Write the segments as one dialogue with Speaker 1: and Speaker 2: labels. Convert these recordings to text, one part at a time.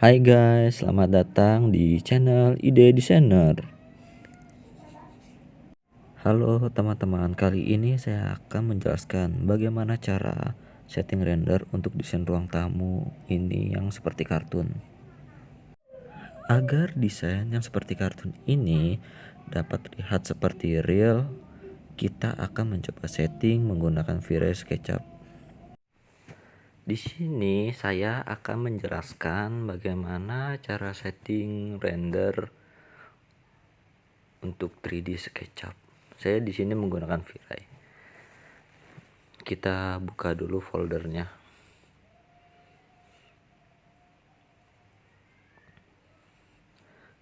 Speaker 1: Hai guys, selamat datang di channel Ide Desainer. Halo teman-teman, kali ini saya akan menjelaskan bagaimana cara setting render untuk desain ruang tamu ini yang seperti kartun. Agar desain yang seperti kartun ini dapat terlihat seperti real, kita akan mencoba setting menggunakan V-Ray SketchUp. Di sini saya akan menjelaskan bagaimana cara setting render untuk 3D SketchUp. Saya di sini menggunakan V-Ray. Kita buka dulu foldernya.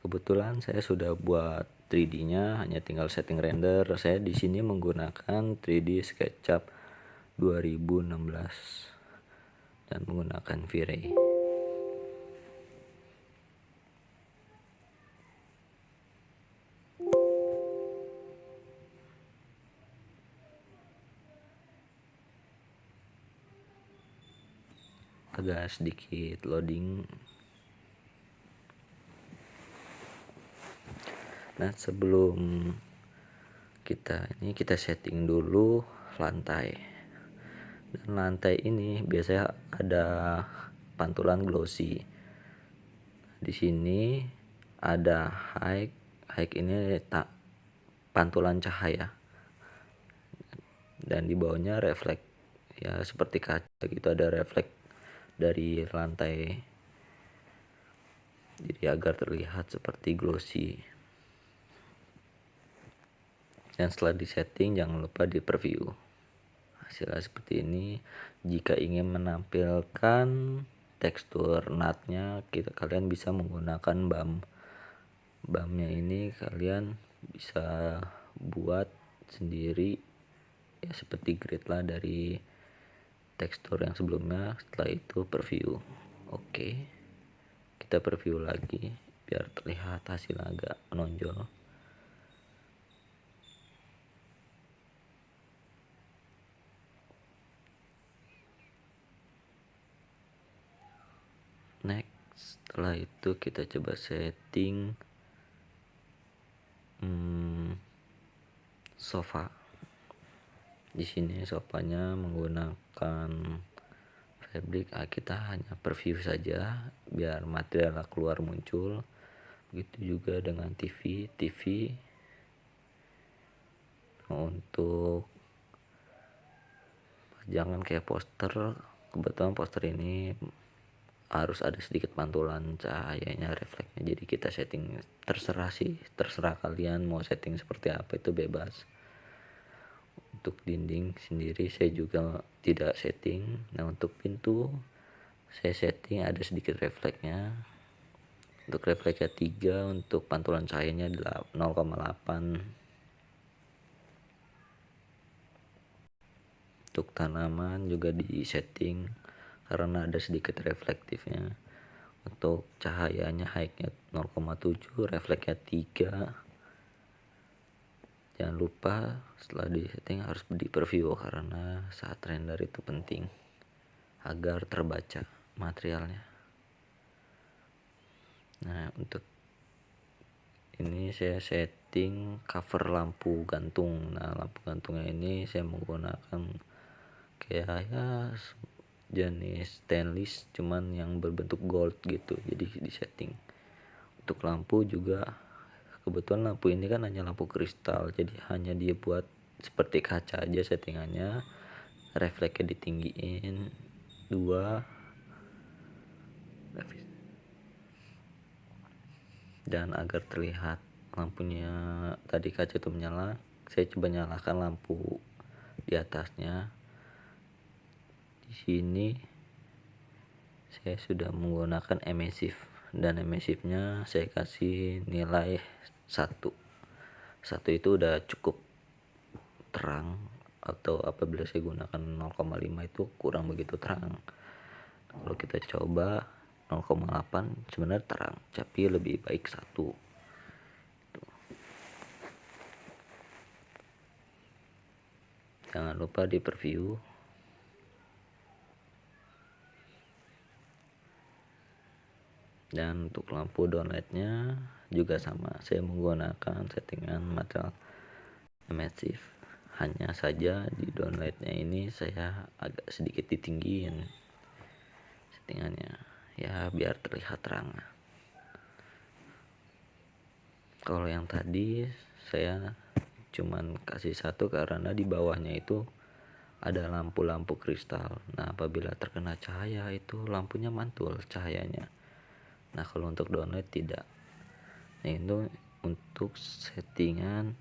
Speaker 1: Kebetulan saya sudah buat 3D-nya, hanya tinggal setting render. Saya di sini menggunakan 3D SketchUp 2016 dan menggunakan V-Ray. Agak sedikit loading. Nah, sebelum kita setting dulu lantai. Dan lantai ini biasanya ada pantulan glossy. Di sini ada high ini pantulan cahaya. Dan di bawahnya refleks, ya seperti kaca gitu, ada refleks dari lantai. Jadi agar terlihat seperti glossy. Dan setelah disetting jangan lupa di preview. Hasilnya seperti ini. Jika ingin menampilkan tekstur nutnya, kalian bisa menggunakan bumnya ini kalian bisa buat sendiri ya, seperti grid lah dari tekstur yang sebelumnya. Setelah itu preview. Oke, kita preview lagi biar terlihat hasilnya agak menonjol. Next, setelah itu kita coba setting sofa. Di sini sofanya menggunakan fabric. Kita hanya preview saja biar material keluar muncul. Begitu juga dengan TV. Untuk jangan kayak poster, kebetulan poster ini harus ada sedikit pantulan cahayanya, refleksnya. Jadi kita setting terserah kalian mau setting seperti apa, itu bebas. Untuk dinding sendiri saya juga tidak setting. Nah, untuk pintu saya setting ada sedikit refleksnya. Untuk refleksnya 3, untuk pantulan cahayanya 0,8. Untuk tanaman juga di setting karena ada sedikit reflektifnya. Untuk cahayanya high-nya 0,7, refleksnya 3. Jangan lupa setelah di setting harus di preview karena saat render itu penting agar terbaca materialnya. Nah, untuk ini saya setting cover lampu gantung. Nah, lampu gantungnya ini saya menggunakan kayak ya jenis stainless cuman yang berbentuk gold gitu, jadi di setting. Untuk lampu juga kebetulan lampu ini kan hanya lampu kristal, jadi hanya dia buat seperti kaca aja settingannya. Refleksnya ditinggiin 2, dan agar terlihat lampunya tadi kaca itu menyala, saya coba nyalakan lampu di atasnya. Di sini saya sudah menggunakan emissive, dan emissive-nya saya kasih nilai 1. Itu udah cukup terang, atau apabila saya gunakan 0,5 itu kurang begitu terang. Kalau kita coba 0,8 sebenarnya terang, tapi lebih baik 1. Jangan lupa di preview. Dan untuk lampu downlightnya juga sama, saya menggunakan settingan material emisif. Hanya saja di downlightnya ini saya agak sedikit ditinggiin settingannya ya, biar terlihat terang. Kalau yang tadi saya cuman kasih satu karena di bawahnya itu ada lampu-lampu kristal. Nah, apabila terkena cahaya itu lampunya mantul cahayanya. Nah, kalau untuk downlight tidak. Nah, itu untuk settingan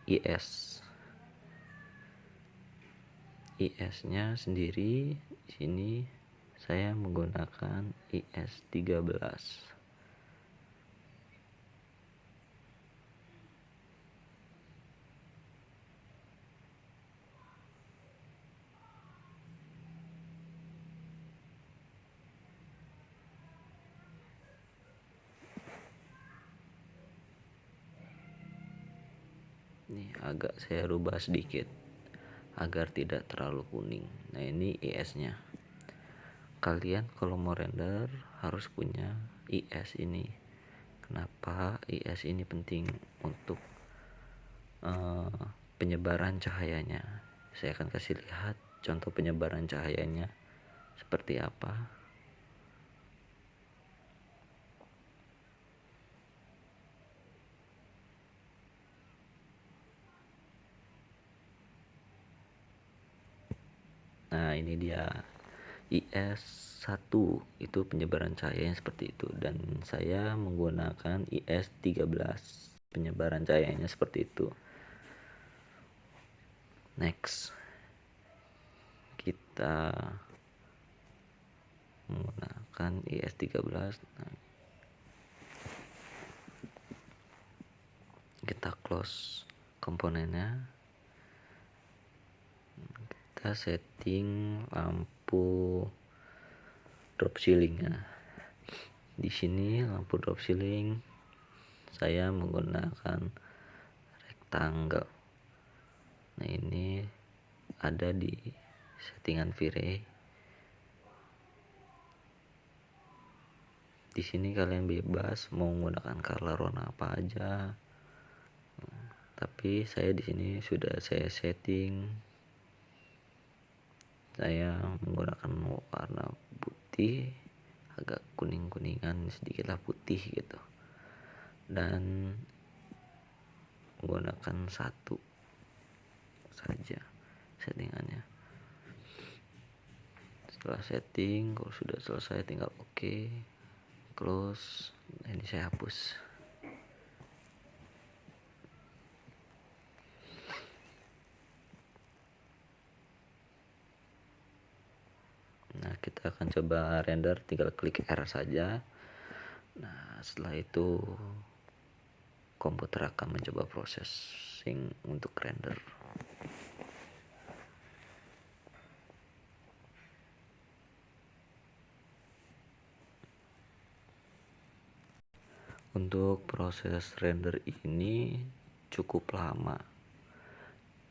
Speaker 1: IS. IS-nya sendiri di sini saya menggunakan IS 13. Ini agak saya rubah sedikit agar tidak terlalu kuning. Nah, ini IS-nya. Kalian kalau mau render harus punya IS ini. Kenapa IS ini penting? Untuk penyebaran cahayanya. Saya akan kasih lihat contoh penyebaran cahayanya seperti apa. Nah, ini dia IS1, itu penyebaran cahayanya seperti itu, dan saya menggunakan IS 13, penyebaran cahayanya seperti itu. Next, kita menggunakan IS 13. Nah, kita close komponennya, kita setting lampu drop ceiling-nya. Di sini lampu drop ceiling saya menggunakan rectangle. Nah, ini ada di settingan V-Ray. Di sini kalian bebas mau menggunakan color warna apa aja. Tapi saya di sini sudah saya setting. Saya menggunakan warna putih, agak kuning-kuningan, sedikitlah putih gitu. Dan menggunakan satu saja settingannya. Setelah setting, kalau sudah selesai tinggal oke, close. Ini saya hapus. Nah, kita akan coba render, tinggal klik R saja. Nah, setelah itu komputer akan mencoba processing untuk render. Untuk proses render ini cukup lama,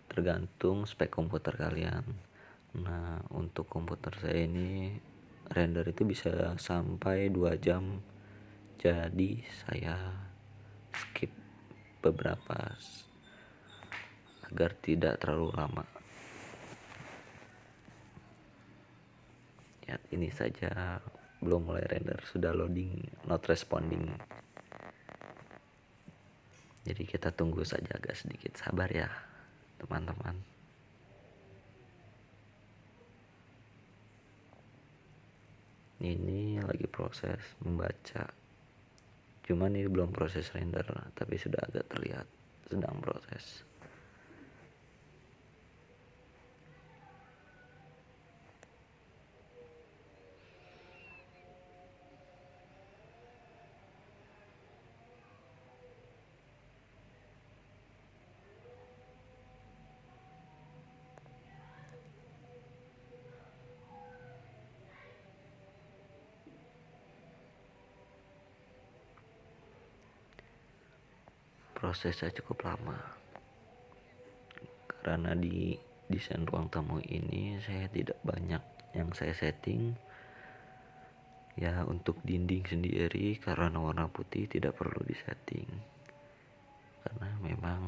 Speaker 1: tergantung spek komputer kalian. Nah, untuk komputer saya ini render itu bisa sampai 2 jam. Jadi saya skip beberapa agar tidak terlalu lama. Ya, ini saja belum mulai render sudah loading, not responding. Jadi kita tunggu saja, agak sedikit sabar ya teman-teman. Ini lagi proses membaca, cuman ini belum proses render, tapi sudah agak terlihat sedang proses. Prosesnya cukup lama karena di desain ruang tamu ini saya tidak banyak yang saya setting. Ya, untuk dinding sendiri karena warna putih tidak perlu disetting, karena memang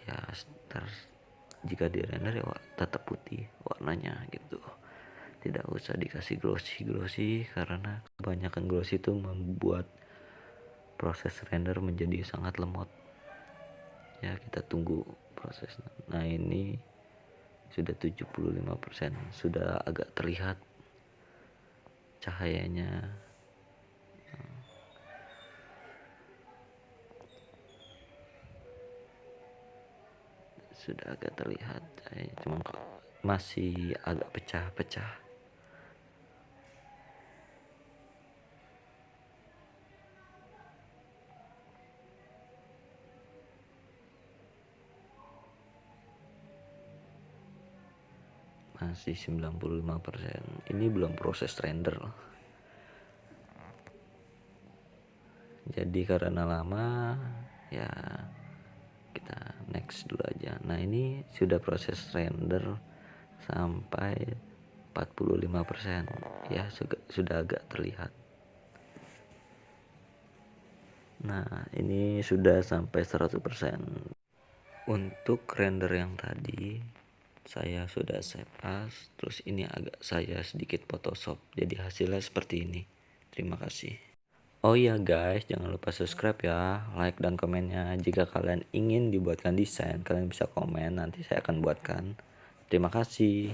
Speaker 1: ya jika di render ya tetap putih warnanya gitu. Tidak usah dikasih glossy karena kebanyakan glossy itu membuat proses render menjadi sangat lemot. Ya, kita tunggu prosesnya. Nah, ini sudah 75%, sudah agak terlihat cahayanya. Sudah agak terlihat cahaya, cuma masih agak pecah-pecah. Masih 95%. Ini belum proses render loh. Jadi karena lama ya kita next dulu aja. Nah, ini sudah proses render sampai 45%. Ya, sudah agak terlihat. Nah, ini sudah sampai 100%. Untuk render yang tadi saya sudah save as, terus ini agak saya sedikit Photoshop, jadi hasilnya seperti ini. Terima kasih. Oh iya guys, jangan lupa subscribe ya, like dan komennya. Jika kalian ingin dibuatkan desain, kalian bisa komen, nanti saya akan buatkan. Terima kasih.